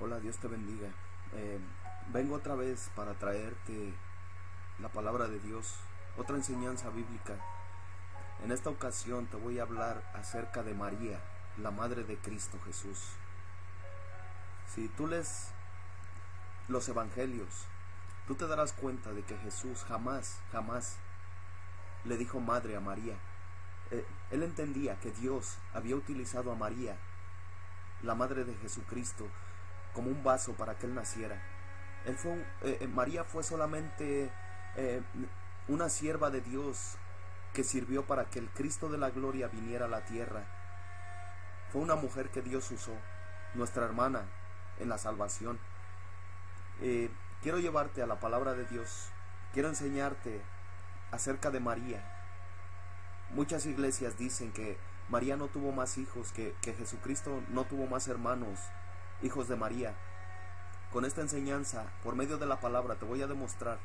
Hola, Dios te bendiga. Vengo otra vez para traerte la palabra de Dios, otra enseñanza bíblica. En esta ocasión te voy a hablar acerca de María, la madre de Cristo Jesús. Si tú lees los evangelios, tú te darás cuenta de que Jesús jamás le dijo madre a María. Él entendía que Dios había utilizado a María, la madre de Jesucristo, como un vaso para que él naciera. María fue solamente una sierva de Dios que sirvió para que el Cristo de la gloria viniera a la tierra. Fue una mujer que Dios usó, nuestra hermana en la salvación. Quiero llevarte a la palabra de Dios. Quiero enseñarte acerca de María. Muchas iglesias dicen que María no tuvo más hijos, que Jesucristo no tuvo más hermanos, hijos de María. Con esta enseñanza, por medio de la palabra, te voy a demostrar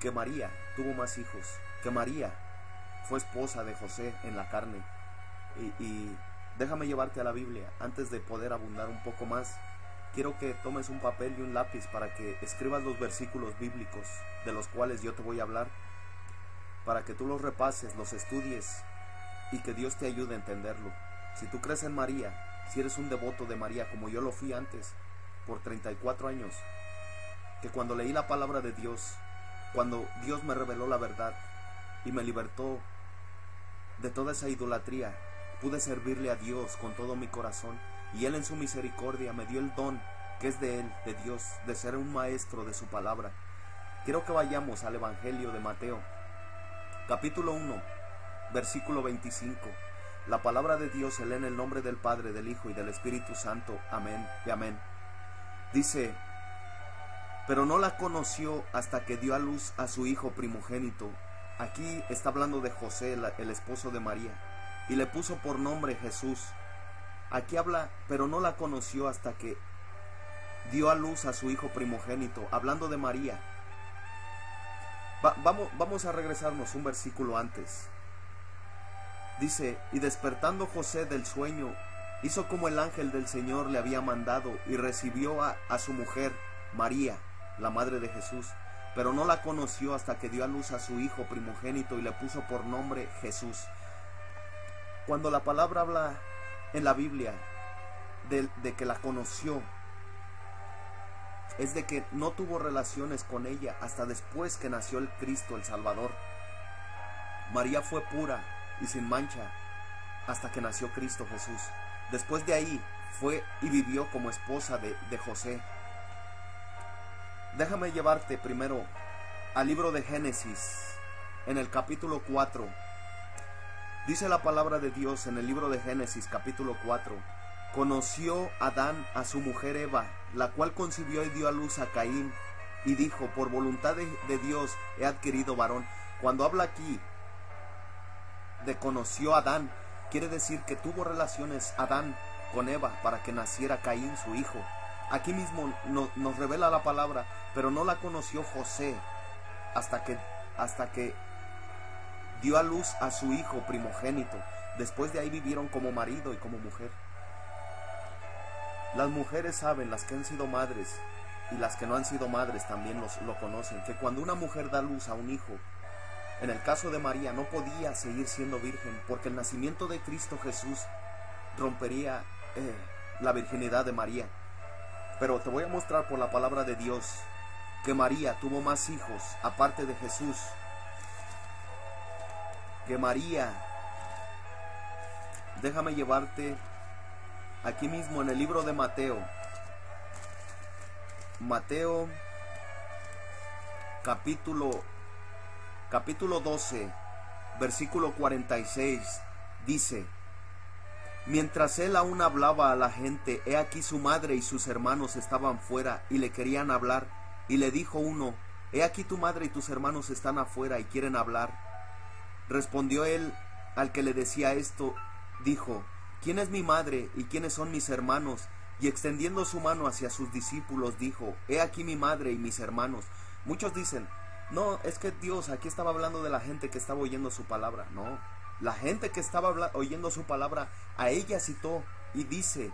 que María tuvo más hijos, que María fue esposa de José en la carne. Y déjame llevarte a la Biblia. Antes de poder abundar un poco más, quiero que tomes un papel y un lápiz para que escribas los versículos bíblicos de los cuales yo te voy a hablar, para que tú los repases, los estudies y que Dios te ayude a entenderlo. Si tú crees en María, si eres un devoto de María como yo lo fui antes, por 34 años, que cuando leí la palabra de Dios, cuando Dios me reveló la verdad y me libertó de toda esa idolatría, pude servirle a Dios con todo mi corazón, y Él en su misericordia me dio el don que es de Él, de Dios, de ser un maestro de su palabra. Quiero que vayamos al Evangelio de Mateo, capítulo 1, versículo 25. La palabra de Dios se lee en el nombre del Padre, del Hijo y del Espíritu Santo. Amén y amén. Dice: pero no la conoció hasta que dio a luz a su hijo primogénito. Aquí está hablando de José, el esposo de María, y le puso por nombre Jesús. Aquí habla, pero no la conoció hasta que dio a luz a su hijo primogénito, hablando de María. Vamos a regresarnos un versículo antes. Dice: y despertando José del sueño, hizo como el ángel del Señor le había mandado, y recibió a su mujer, María, la madre de Jesús, pero no la conoció hasta que dio a luz a su hijo primogénito y le puso por nombre Jesús. Cuando la palabra habla en la Biblia de que la conoció, es de que no tuvo relaciones con ella hasta después que nació el Cristo, el Salvador. María fue pura y sin mancha hasta que nació Cristo Jesús. Después de ahí fue y vivió como esposa de José. Déjame llevarte primero al libro de Génesis, en el capítulo 4. Dice la palabra de Dios en el libro de Génesis, capítulo 4: conoció Adán a su mujer Eva, la cual concibió y dio a luz a Caín, y dijo: por voluntad de Dios he adquirido varón. Cuando habla aquí de conoció a Adán, quiere decir que tuvo relaciones Adán con Eva para que naciera Caín, su hijo. Aquí mismo nos revela la palabra: pero no la conoció José hasta que dio a luz a su hijo primogénito. Después de ahí vivieron como marido y como mujer. Las mujeres saben, las que han sido madres y las que no han sido madres también lo conocen, que cuando una mujer da luz a un hijo, en el caso de María, no podía seguir siendo virgen, porque el nacimiento de Cristo Jesús rompería la virginidad de María. Pero te voy a mostrar por la palabra de Dios que María tuvo más hijos aparte de Jesús. Que María, déjame llevarte aquí mismo en el libro de Mateo. Mateo capítulo 12, versículo 46, dice: mientras él aún hablaba a la gente, he aquí su madre y sus hermanos estaban fuera y le querían hablar. Y le dijo uno: he aquí tu madre y tus hermanos están afuera y quieren hablar. Respondió él al que le decía esto, dijo: ¿quién es mi madre y quiénes son mis hermanos? Y extendiendo su mano hacia sus discípulos dijo: he aquí mi madre y mis hermanos. Muchos dicen: no, es que Dios aquí estaba hablando de la gente que estaba oyendo su palabra. No, la gente que estaba oyendo su palabra, a ella citó y dice: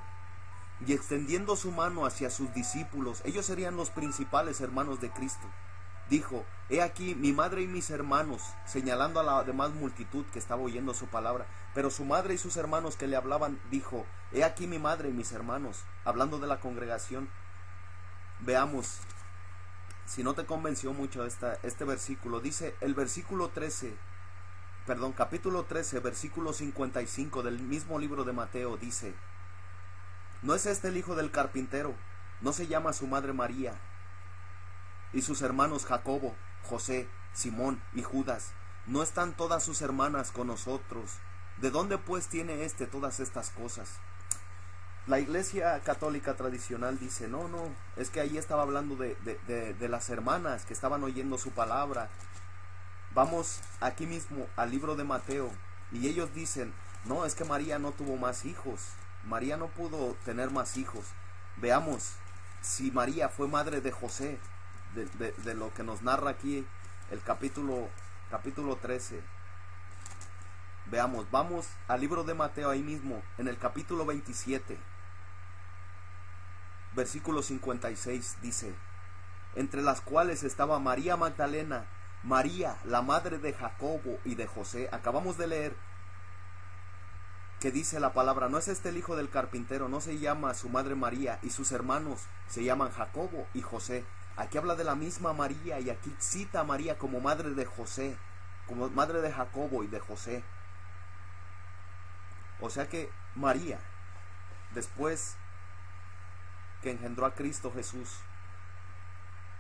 y extendiendo su mano hacia sus discípulos, ellos serían los principales hermanos de Cristo, dijo: he aquí mi madre y mis hermanos, señalando a la demás multitud que estaba oyendo su palabra. Pero su madre y sus hermanos que le hablaban, dijo: he aquí mi madre y mis hermanos, hablando de la congregación. Veamos, si no te convenció mucho este versículo, dice el versículo 13, capítulo 13, versículo 55 del mismo libro de Mateo, dice: ¿no es este el hijo del carpintero? ¿No se llama su madre María? Y sus hermanos Jacobo, José, Simón y Judas, ¿no están todas sus hermanas con nosotros? ¿De dónde pues tiene todas estas cosas? La iglesia católica tradicional dice: no, es que ahí estaba hablando de las hermanas que estaban oyendo su palabra. Vamos aquí mismo al libro de Mateo, y ellos dicen: no, es que María no tuvo más hijos, María no pudo tener más hijos. Veamos si María fue madre de José, de lo que nos narra aquí el capítulo 13. Veamos, vamos al libro de Mateo, ahí mismo, en el capítulo 27, versículo 56, dice: entre las cuales estaba María Magdalena, María, la madre de Jacobo y de José. Acabamos de leer que dice la palabra: ¿no es este el hijo del carpintero? ¿No se llama su madre María? Y sus hermanos se llaman Jacobo y José. Aquí habla de la misma María, y aquí cita a María como madre de José, como madre de Jacobo y de José. O sea que María, después que engendró a Cristo Jesús,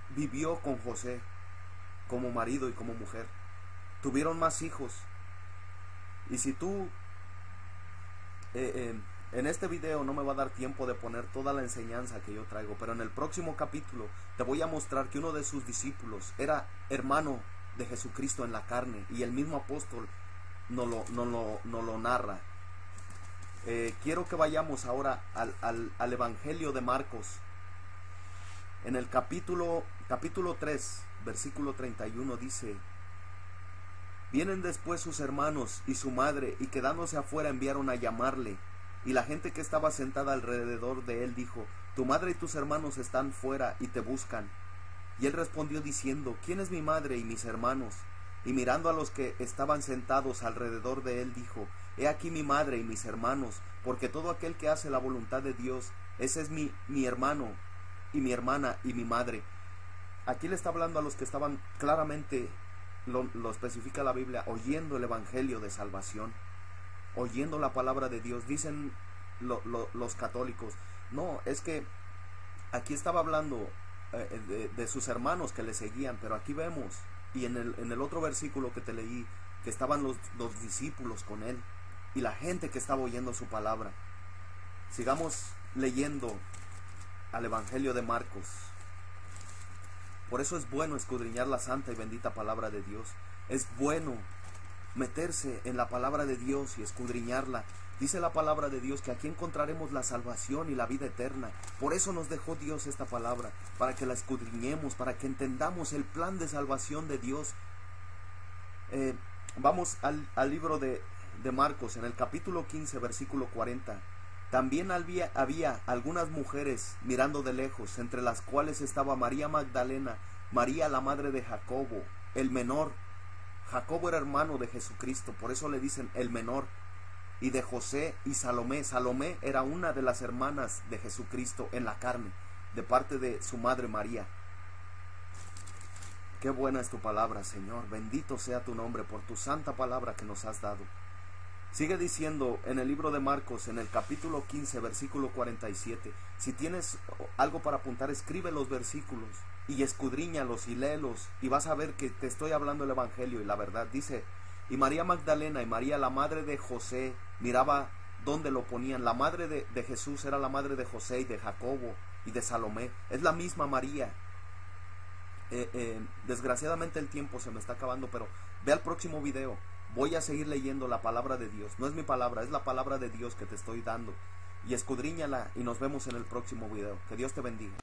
vivió con José como marido y como mujer. Tuvieron más hijos. Y si tú en este video no me va a dar tiempo de poner toda la enseñanza que yo traigo, pero en el próximo capítulo te voy a mostrar que uno de sus discípulos era hermano de Jesucristo en la carne, y el mismo apóstol no lo narra. Quiero que vayamos ahora al Evangelio de Marcos. En el capítulo 3, versículo 31 dice: vienen después sus hermanos y su madre, y quedándose afuera enviaron a llamarle. Y la gente que estaba sentada alrededor de él dijo: tu madre y tus hermanos están fuera y te buscan. Y él respondió diciendo: ¿quién es mi madre y mis hermanos? Y mirando a los que estaban sentados alrededor de él dijo: he aquí mi madre y mis hermanos, porque todo aquel que hace la voluntad de Dios, ese es mi hermano y mi hermana y mi madre. Aquí le está hablando a los que estaban claramente, lo especifica la Biblia, oyendo el evangelio de salvación, oyendo la palabra de Dios. Dicen los católicos: no, es que aquí estaba hablando de sus hermanos que le seguían, pero aquí vemos, y en el otro versículo que te leí, que estaban los discípulos con él y la gente que estaba oyendo su palabra. Sigamos leyendo al evangelio de Marcos. Por eso es bueno escudriñar la santa y bendita palabra de Dios. Es bueno meterse en la palabra de Dios y escudriñarla. Dice la palabra de Dios que aquí encontraremos la salvación y la vida eterna. Por eso nos dejó Dios esta palabra, para que la escudriñemos, para que entendamos el plan de salvación de Dios. Vamos al libro de Marcos, en el capítulo 15, versículo 40. También había algunas mujeres mirando de lejos, entre las cuales estaba María Magdalena, María la madre de Jacobo, el menor. Jacobo era hermano de Jesucristo, por eso le dicen el menor, y de José y Salomé. Salomé era una de las hermanas de Jesucristo en la carne, de parte de su madre María. Qué buena es tu palabra, Señor. Bendito sea tu nombre por tu santa palabra que nos has dado. Sigue diciendo en el libro de Marcos, en el capítulo 15, versículo 47. Si tienes algo para apuntar, escribe los versículos y escudriñalos y léelos, y vas a ver que te estoy hablando el evangelio y la verdad. Dice: y María Magdalena y María la madre de José, miraba dónde lo ponían. La madre de Jesús era la madre de José y de Jacobo y de Salomé. Es la misma María. Desgraciadamente el tiempo se me está acabando, pero ve al próximo video. Voy a seguir leyendo la palabra de Dios. No es mi palabra, es la palabra de Dios que te estoy dando. Y escudriñala, y nos vemos en el próximo video. Que Dios te bendiga.